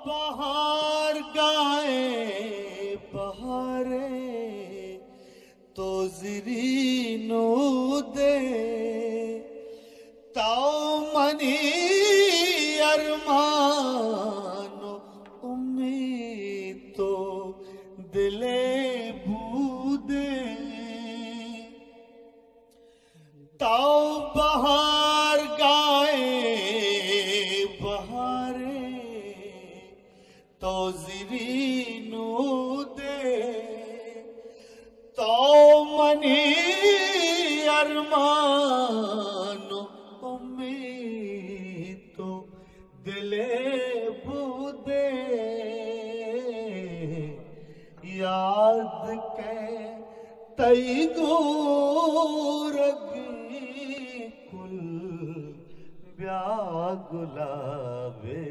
बहार गाए बहारे तो ज़रीनो दे ताओ मनी अरमानो उम्मीद तो दिले बूदे ताओ बहार गाए बहारे तो ज़रीनो दे तो मनी अरमानो उम्मीद तो दिले बूदे याद के तई गोरगी कुल ब्या गुलाबे